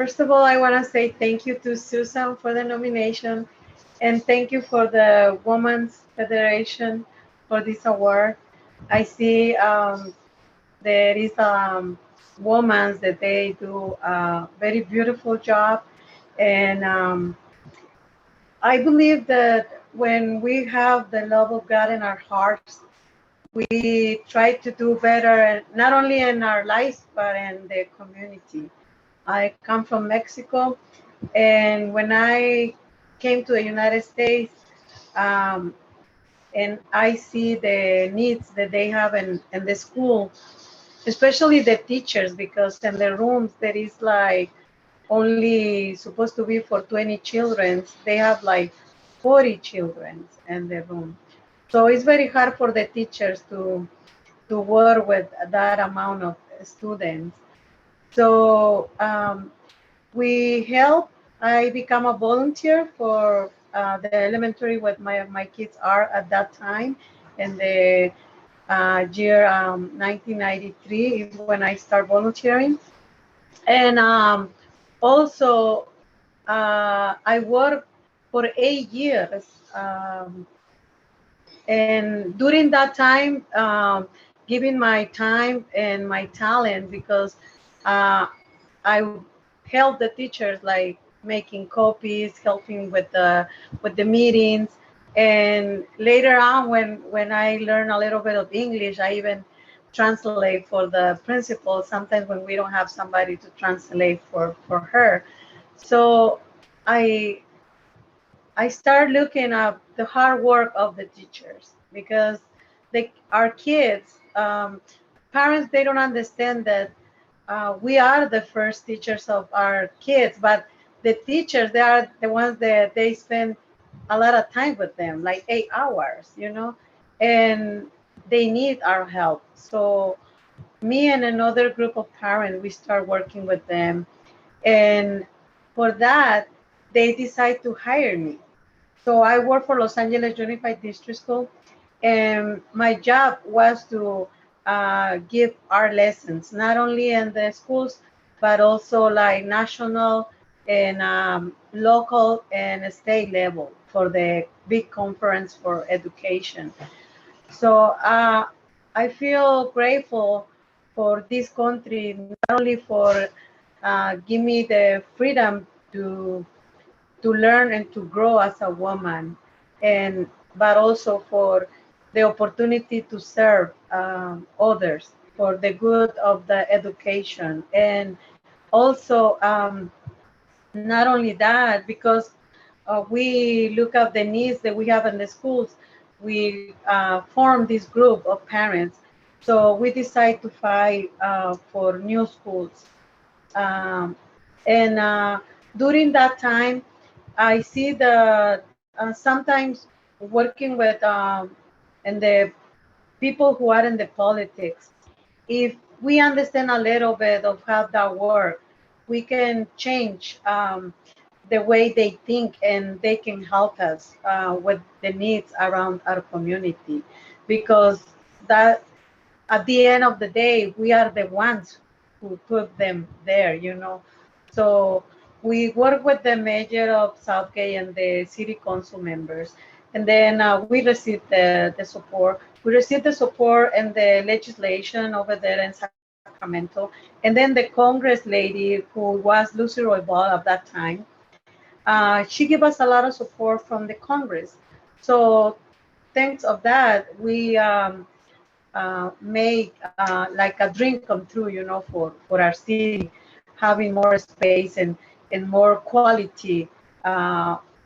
First of all, I want to say thank you to Susan for the nomination, and thank you for the Women's Federation for this award. I see there is women that they do a very beautiful job, and I believe that when we have the love of God in our hearts, we try to do better, not only in our lives, but in the community. I come from Mexico, and when I came to the United States, um, and I see the needs that they have in the school, especially the teachers, because in the rooms there is like only supposed to be for 20 children. They have like 40 children in the room. So it's very hard for the teachers to work with that amount of students. So we help. I become a volunteer for the elementary where my kids are at that time. In the year 1993 is when I start volunteering. And also, I worked for 8 years. And during that time, giving my time and my talent, because uh, I help the teachers like making copies, helping with the meetings, and later on when I learn a little bit of English, I even translate for the principal. Sometimes when we don't have somebody to translate for her, so I I start looking at the hard work of the teachers because our kids, parents, they don't understand that we are the first teachers of our kids, but the teachers, they are the ones that they spend a lot of time with them, like 8 hours, and they need our help. So me and another group of parents, we start working with them. And for that, they decide to hire me. So I work for Los Angeles Unified District School, and my job was to give art lessons, not only in the schools, but also like national and local and state level for the big conference for education. So I feel grateful for this country, not only for give me the freedom to learn and to grow as a woman, and but also for the opportunity to serve others for the good of the education. And also, not only that, because we look at the needs that we have in the schools, we form this group of parents. So we decide to fight for new schools. Um, and during that time, I see the sometimes working with and the people who are in the politics. If we understand a little bit of how that works, we can change the way they think, and they can help us with the needs around our community, because that at the end of the day, we are the ones who put them there. So we work with the mayor of Southgate and the city council members, and then we receive the support. We receive the support and the legislation over there in Sacramento, and then the Congress lady who was Lucy Roy Ball at that time, she gave us a lot of support from the Congress. So thanks of that, we make like a dream come true, for our city, having more space and more quality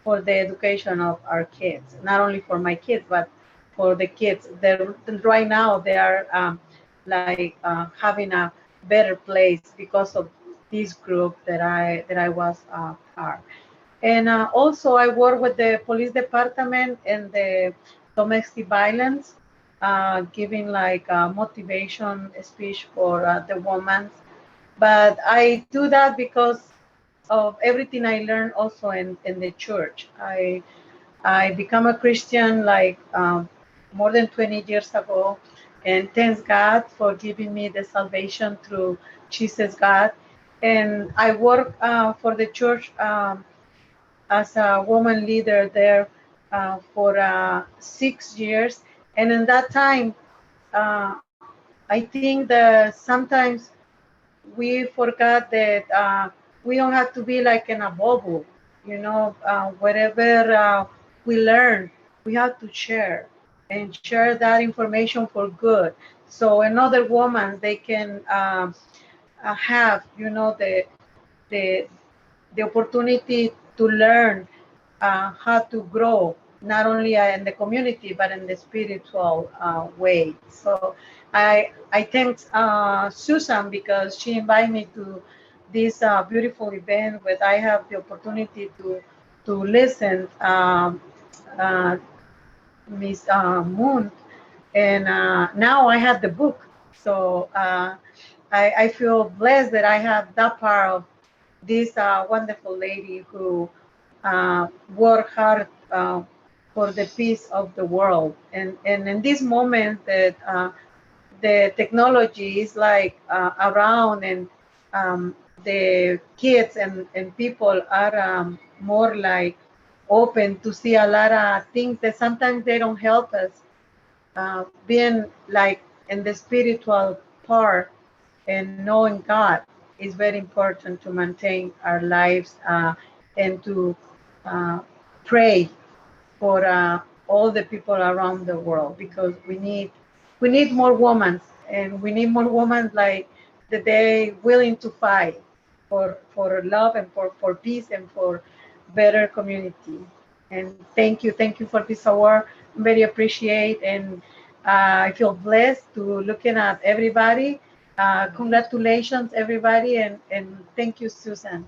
for the education of our kids. Not only for my kids, but for the kids. Right now, they are like having a better place because of this group that I was part. And also, I work with the police department and the domestic violence, giving like a motivation speech for the women. But I do that because of everything I learned also in the church. I become a Christian like more than 20 years ago, and thanks God for giving me the salvation through Jesus God. and I work for the church as a woman leader there for 6 years. And in that time, I think that sometimes we forgot that we don't have to be like in a bubble. Whatever we learn, we have to share and share that information for good. So another woman, they can have, the the opportunity to learn how to grow, not only in the community but in the spiritual way. So I thank Susan because she invited me to this beautiful event where I have the opportunity to listen uh, Miss Moon, and now I have the book. So I feel blessed that I have that part of this wonderful lady who worked hard for the peace of the world. And in this moment that the technology is like around, and the kids and people are more like open to see a lot of things that sometimes they don't help us being like in the spiritual part and knowing God is very important to maintain our lives and to uh, pray for all the people around the world, because we need more women, and we need more women like that they willing to fight for love and for peace and for better community. And thank you for this award. I'm very appreciate, and I feel blessed to looking at everybody. Congratulations everybody, and thank you, Susan.